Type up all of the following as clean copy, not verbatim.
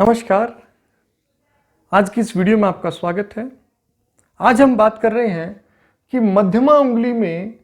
नमस्कार। आज की इस वीडियो में आपका स्वागत है। आज हम बात कर रहे हैं कि मध्यमा उंगली में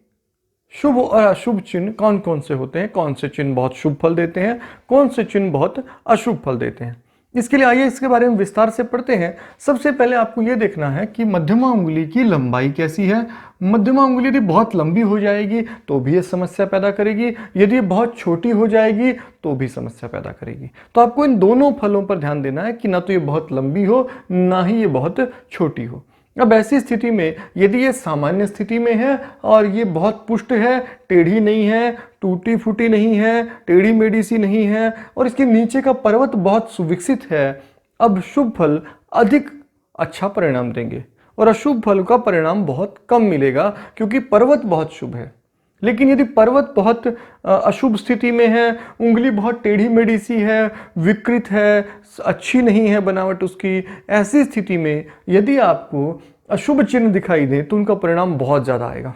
शुभ और अशुभ चिन्ह कौन कौन से होते हैं, कौन से चिन्ह बहुत शुभ फल देते हैं, कौन से चिन्ह बहुत अशुभ फल देते हैं। इसके लिए आइए इसके बारे में विस्तार से पढ़ते हैं। सबसे पहले आपको यह देखना है कि मध्यमा उंगली की लंबाई कैसी है। मध्यमा उंगली यदि बहुत लंबी हो जाएगी तो भी ये समस्या पैदा करेगी, यदि बहुत छोटी हो जाएगी तो भी समस्या पैदा करेगी। तो आपको इन दोनों फलों पर ध्यान देना है कि ना तो ये बहुत लंबी हो, ना ही ये बहुत छोटी हो। अब ऐसी स्थिति में यदि ये सामान्य स्थिति में है और ये बहुत पुष्ट है, टेढ़ी नहीं है, टूटी फूटी नहीं है, टेढ़ी मेढ़ी सी नहीं है और इसके नीचे का पर्वत बहुत सुविकसित है, अब शुभ फल अधिक अच्छा परिणाम देंगे और अशुभ फल का परिणाम बहुत कम मिलेगा क्योंकि पर्वत बहुत शुभ है। लेकिन यदि पर्वत बहुत अशुभ स्थिति में है, उंगली बहुत टेढ़ी मेढ़ी सी है, विकृत है, अच्छी नहीं है बनावट उसकी, ऐसी स्थिति में यदि आपको अशुभ चिन्ह दिखाई दे तो उनका परिणाम बहुत ज़्यादा आएगा।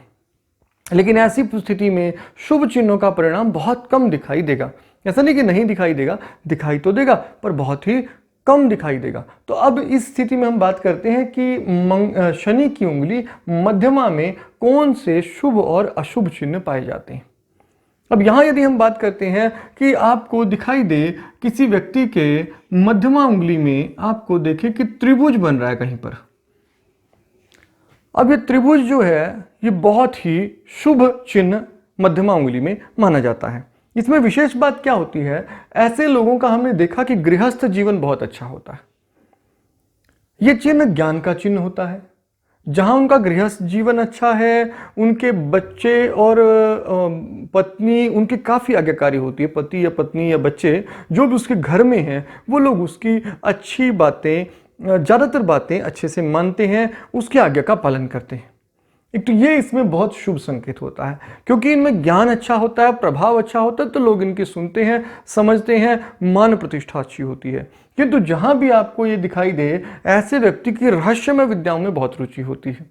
लेकिन ऐसी स्थिति में शुभ चिन्हों का परिणाम बहुत कम दिखाई देगा। ऐसा नहीं कि नहीं दिखाई देगा, दिखाई तो देगा पर बहुत ही कम दिखाई देगा। तो अब इस स्थिति में हम बात करते हैं कि शनि की उंगली मध्यमा में कौन से शुभ और अशुभ चिन्ह पाए जाते हैं। अब यहां यदि हम बात करते हैं कि आपको दिखाई दे किसी व्यक्ति के मध्यमा उंगली में आपको देखे कि त्रिभुज बन रहा है कहीं पर। अब ये त्रिभुज जो है ये बहुत ही शुभ चिन्ह मध्यमा उंगली में माना जाता है। इसमें विशेष बात क्या होती है, ऐसे लोगों का हमने देखा कि गृहस्थ जीवन बहुत अच्छा होता है। यह चिन्ह ज्ञान का चिन्ह होता है। जहां उनका गृहस्थ जीवन अच्छा है, उनके बच्चे और पत्नी उनकी काफी आज्ञाकारी होती है। पति या पत्नी या बच्चे जो भी उसके घर में हैं वो लोग उसकी अच्छी बातें, ज्यादातर बातें अच्छे से मानते हैं, उसकी आज्ञा का पालन करते हैं। एक तो ये इसमें बहुत शुभ संकेत होता है क्योंकि इनमें ज्ञान अच्छा होता है, प्रभाव अच्छा होता है, तो लोग इनके सुनते हैं, समझते हैं, मान प्रतिष्ठा अच्छी होती है। किंतु जहां भी आपको ये दिखाई दे, ऐसे व्यक्ति की रहस्यमय विद्याओं में बहुत रुचि होती है।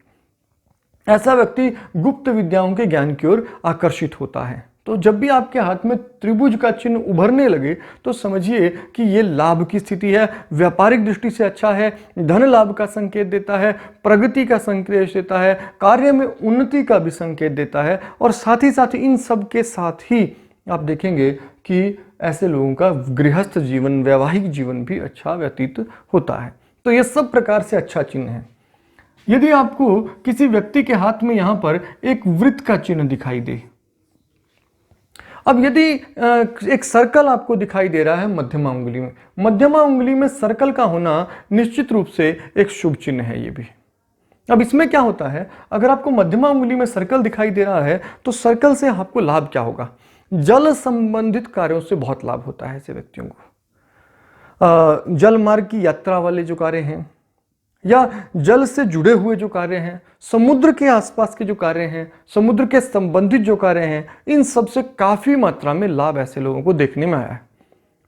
ऐसा व्यक्ति गुप्त विद्याओं के ज्ञान की ओर आकर्षित होता है। तो जब भी आपके हाथ में त्रिभुज का चिन्ह उभरने लगे तो समझिए कि ये लाभ की स्थिति है, व्यापारिक दृष्टि से अच्छा है, धन लाभ का संकेत देता है, प्रगति का संकेत देता है, कार्य में उन्नति का भी संकेत देता है और साथ ही इन सब के साथ ही आप देखेंगे कि ऐसे लोगों का गृहस्थ जीवन, वैवाहिक जीवन भी अच्छा व्यतीत होता है। तो ये सब प्रकार से अच्छा चिन्ह है। यदि आपको किसी व्यक्ति के हाथ में यहां पर एक वृत्त का चिन्ह दिखाई दे, अब यदि एक सर्कल आपको दिखाई दे रहा है मध्यमा उंगली में, मध्यमा उंगली में सर्कल का होना निश्चित रूप से एक शुभ चिन्ह है। ये भी अब इसमें क्या होता है, अगर आपको मध्यमा उंगली में सर्कल दिखाई दे रहा है तो सर्कल से आपको लाभ क्या होगा, जल संबंधित कार्यों से बहुत लाभ होता है ऐसे व्यक्तियों को। जल मार्ग की यात्रा वाले जो कार्य हैं या जल से जुड़े हुए जो कार्य हैं, समुद्र के आसपास के जो कार्य हैं, समुद्र के संबंधित जो कार्य हैं, इन सब से काफी मात्रा में लाभ ऐसे लोगों को देखने में आया है।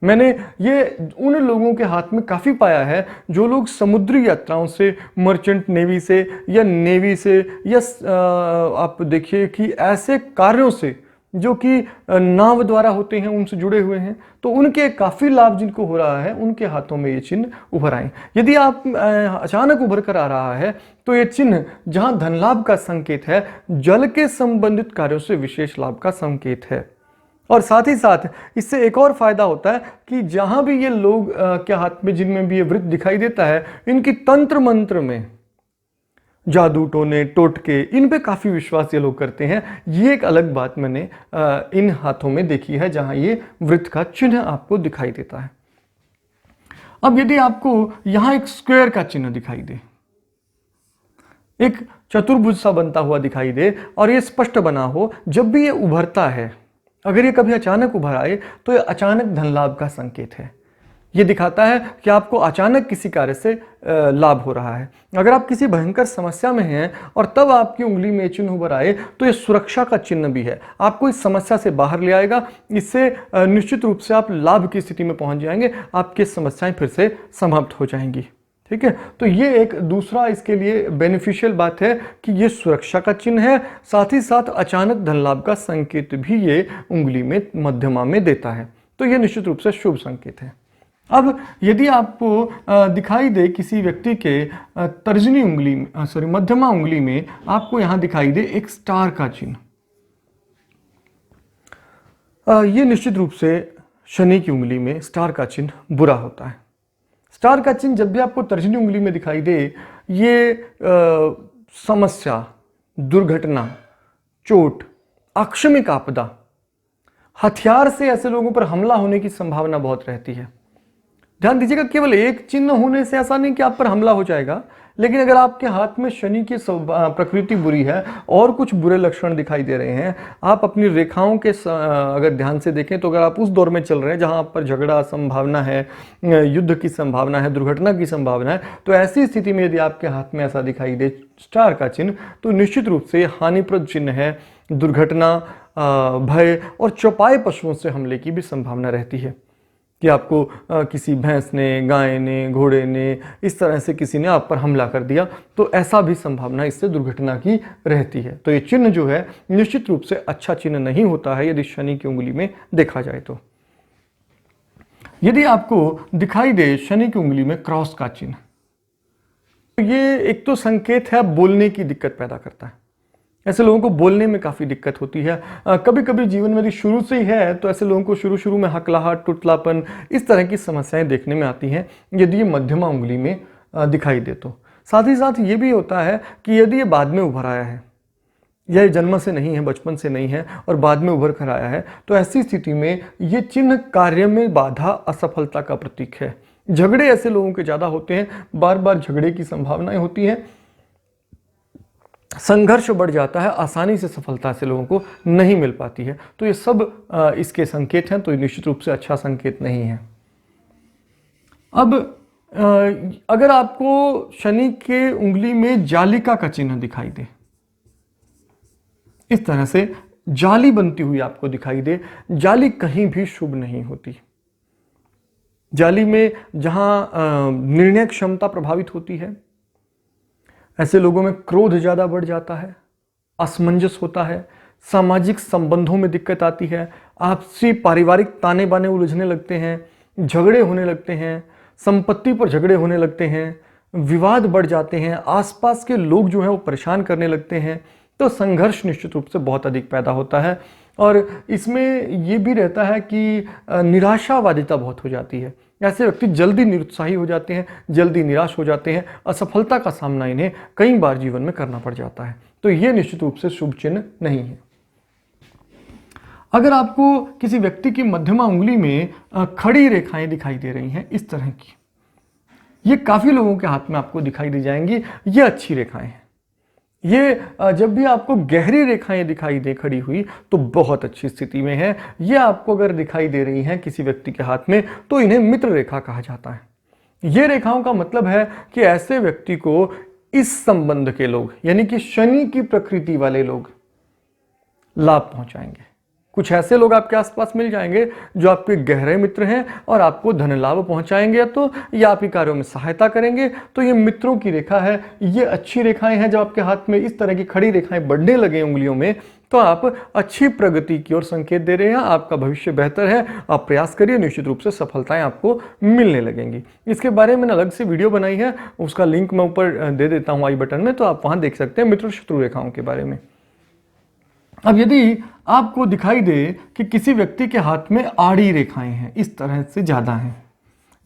मैंने ये उन लोगों के हाथ में काफी पाया है जो लोग समुद्री यात्राओं से, मर्चेंट नेवी से या नेवी से या आप देखिए कि ऐसे कार्यों से जो कि नाव द्वारा होते हैं, उनसे जुड़े हुए हैं, तो उनके काफी लाभ जिनको हो रहा है उनके हाथों में ये चिन्ह उभर आए। यदि आप अचानक उभर कर आ रहा है तो ये चिन्ह जहां धन लाभ का संकेत है, जल के संबंधित कार्यों से विशेष लाभ का संकेत है। और साथ ही साथ इससे एक और फायदा होता है कि जहां भी ये लोग के हाथ में, जिनमें भी ये वृत्त दिखाई देता है, इनकी तंत्र मंत्र में जादू टोने टोटके इन पे काफी विश्वास ये लोग करते हैं। ये एक अलग बात मैंने इन हाथों में देखी है जहां ये वृत्त का चिन्ह आपको दिखाई देता है। अब यदि आपको यहां एक स्क्वायर का चिन्ह दिखाई दे, एक चतुर्भुज सा बनता हुआ दिखाई दे और ये स्पष्ट बना हो, जब भी ये उभरता है, अगर ये कभी अचानक उभर आए तो ये अचानक धन लाभ का संकेत है। ये दिखाता है कि आपको अचानक किसी कार्य से लाभ हो रहा है। अगर आप किसी भयंकर समस्या में हैं और तब आपकी उंगली में चिन्ह उभर आए तो ये सुरक्षा का चिन्ह भी है, आपको इस समस्या से बाहर ले आएगा। इससे निश्चित रूप से आप लाभ की स्थिति में पहुंच जाएंगे, आपकी समस्याएं फिर से समाप्त हो जाएंगी। ठीक है, तो ये एक दूसरा इसके लिए बेनिफिशियल बात है कि ये सुरक्षा का चिन्ह है, साथ ही साथ अचानक धन लाभ का संकेत भी ये उंगली में मध्यमा में देता है। तो ये निश्चित रूप से शुभ संकेत है। अब यदि आपको दिखाई दे किसी व्यक्ति के तर्जनी उंगली में, मध्यमा उंगली में आपको यहां दिखाई दे एक स्टार का चिन्ह, ये निश्चित रूप से शनि की उंगली में स्टार का चिन्ह बुरा होता है। स्टार का चिन्ह जब भी आपको तर्जनी उंगली में दिखाई दे, ये समस्या, दुर्घटना, चोट, आकस्मिक आपदा, हथियार से ऐसे लोगों पर हमला होने की संभावना बहुत रहती है। ध्यान दीजिएगा, केवल एक चिन्ह होने से ऐसा नहीं कि आप पर हमला हो जाएगा, लेकिन अगर आपके हाथ में शनि की प्रकृति बुरी है और कुछ बुरे लक्षण दिखाई दे रहे हैं, आप अपनी रेखाओं के अगर ध्यान से देखें तो अगर आप उस दौर में चल रहे हैं जहां आप पर झगड़ा संभावना है, युद्ध की संभावना है, दुर्घटना की संभावना है, तो ऐसी स्थिति में यदि आपके हाथ में ऐसा दिखाई दे स्टार का चिन्ह, तो निश्चित रूप से हानिप्रद चिन्ह है। दुर्घटना, भय और चौपाए पशुओं से हमले की भी संभावना रहती है कि आपको किसी भैंस ने, गाय ने, घोड़े ने, इस तरह से किसी ने आप पर हमला कर दिया, तो ऐसा भी संभावना इससे दुर्घटना की रहती है। तो ये चिन्ह जो है निश्चित रूप से अच्छा चिन्ह नहीं होता है यदि शनि की उंगली में देखा जाए तो। यदि आपको दिखाई दे शनि की उंगली में क्रॉस का चिन्ह, तो ये एक तो संकेत है, बोलने की दिक्कत पैदा करता है। ऐसे लोगों को बोलने में काफ़ी दिक्कत होती है। कभी कभी जीवन में यदि शुरू से ही है तो ऐसे लोगों को शुरू में हकलाहट, टुटलापन, इस तरह की समस्याएं देखने में आती हैं यदि ये मध्यमा उंगली में दिखाई दे तो। साथ ही साथ ये भी होता है कि यदि ये बाद में उभर आया है, यह जन्म से नहीं है, बचपन से नहीं है और बाद में उभर कर आया है, तो ऐसी स्थिति में ये चिन्ह कार्य में बाधा, असफलता का प्रतीक है। झगड़े ऐसे लोगों के ज़्यादा होते हैं, बार बार झगड़े की संभावनाएं होती हैं, संघर्ष बढ़ जाता है, आसानी से सफलता से लोगों को नहीं मिल पाती है। तो ये सब इसके संकेत हैं, तो ये निश्चित रूप से अच्छा संकेत नहीं है। अब अगर आपको शनि के उंगली में जालिका का चिन्ह दिखाई दे, इस तरह से जाली बनती हुई आपको दिखाई दे, जाली कहीं भी शुभ नहीं होती। जाली में जहां निर्णय क्षमता प्रभावित होती है, ऐसे लोगों में क्रोध ज़्यादा बढ़ जाता है, असमंजस होता है, सामाजिक संबंधों में दिक्कत आती है, आपसी पारिवारिक ताने बाने उलझने लगते हैं, झगड़े होने लगते हैं, संपत्ति पर झगड़े होने लगते हैं, विवाद बढ़ जाते हैं, आसपास के लोग जो हैं वो परेशान करने लगते हैं। तो संघर्ष निश्चित रूप से बहुत अधिक पैदा होता है और इसमें ये भी रहता है कि निराशावादिता बहुत हो जाती है। ऐसे व्यक्ति जल्दी निरुत्साही हो जाते हैं, जल्दी निराश हो जाते हैं, असफलता का सामना इन्हें कई बार जीवन में करना पड़ जाता है। तो ये निश्चित रूप से शुभ चिन्ह नहीं है। अगर आपको किसी व्यक्ति की मध्यमा उंगली में खड़ी रेखाएं दिखाई दे रही हैं इस तरह की, ये काफी लोगों के हाथ में आपको दिखाई दे जाएंगी, ये अच्छी रेखाएं हैं। ये जब भी आपको गहरी रेखाएं दिखाई दे खड़ी हुई तो बहुत अच्छी स्थिति में है। ये आपको अगर दिखाई दे रही हैं किसी व्यक्ति के हाथ में तो इन्हें मित्र रेखा कहा जाता है। ये रेखाओं का मतलब है कि ऐसे व्यक्ति को इस संबंध के लोग, यानी कि शनि की प्रकृति वाले लोग लाभ पहुंचाएंगे। कुछ ऐसे लोग आपके आसपास मिल जाएंगे जो आपके गहरे मित्र हैं और आपको धन लाभ पहुंचाएंगे तो या आपके कार्यों में सहायता करेंगे। तो ये मित्रों की रेखा है, ये अच्छी रेखाएं हैं। जब आपके हाथ में इस तरह की खड़ी रेखाएं बढ़ने लगे उंगलियों में तो आप अच्छी प्रगति की ओर संकेत दे रहे हैं, आपका भविष्य बेहतर है। आप प्रयास करिए, निश्चित रूप से सफलताएं आपको मिलने लगेंगी। इसके बारे में अलग से वीडियो बनाई है, उसका लिंक मैं ऊपर दे देता हूं आई बटन में, तो आप वहां देख सकते हैं मित्र शत्रु रेखाओं के बारे में। अब यदि आपको दिखाई दे कि किसी व्यक्ति के हाथ में आड़ी रेखाएं हैं, इस तरह से ज्यादा हैं,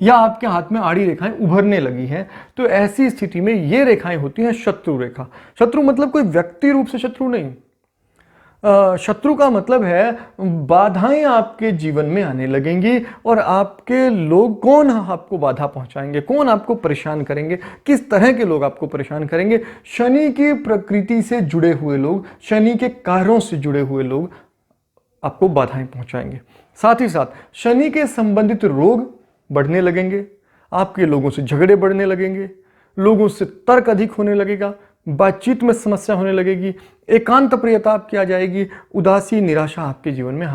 या आपके हाथ में आड़ी रेखाएं उभरने लगी हैं, तो ऐसी स्थिति में ये रेखाएं होती हैं शत्रु रेखा। शत्रु मतलब कोई व्यक्ति रूप से शत्रु नहीं, शत्रु का मतलब है बाधाएं आपके जीवन में आने लगेंगी और आपके लोग, कौन आपको बाधा पहुंचाएंगे, कौन आपको परेशान करेंगे, किस तरह के लोग आपको परेशान करेंगे। शनि की प्रकृति से जुड़े हुए लोग, शनि के कार्यों से जुड़े हुए लोग आपको बाधाएं पहुंचाएंगे। साथ ही साथ शनि के संबंधित रोग बढ़ने लगेंगे, आपके लोगों से झगड़े बढ़ने लगेंगे, लोगों से तर्क अधिक होने लगेगा, बातचीत में समस्या होने लगेगी, एकांत प्रियता आपकी आ जाएगी, उदासी, निराशा आपके जीवन में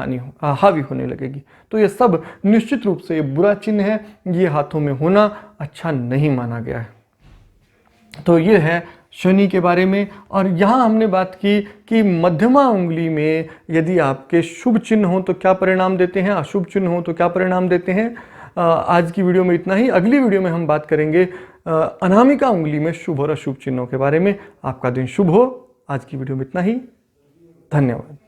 हावी होने लगेगी। तो ये सब निश्चित रूप से बुरा चिन्ह है, ये हाथों में होना अच्छा नहीं माना गया है। तो ये है शनि के बारे में। और यहाँ हमने बात की कि मध्यमा उंगली में यदि आपके शुभ चिन्ह हो तो क्या परिणाम देते हैं, अशुभ चिन्ह हो तो क्या परिणाम देते हैं। आज की वीडियो में इतना ही। अगली वीडियो में हम बात करेंगे अनामिका उंगली में शुभ और अशुभ चिन्हों के बारे में। आपका दिन शुभ हो। आज की वीडियो में इतना ही। धन्यवाद।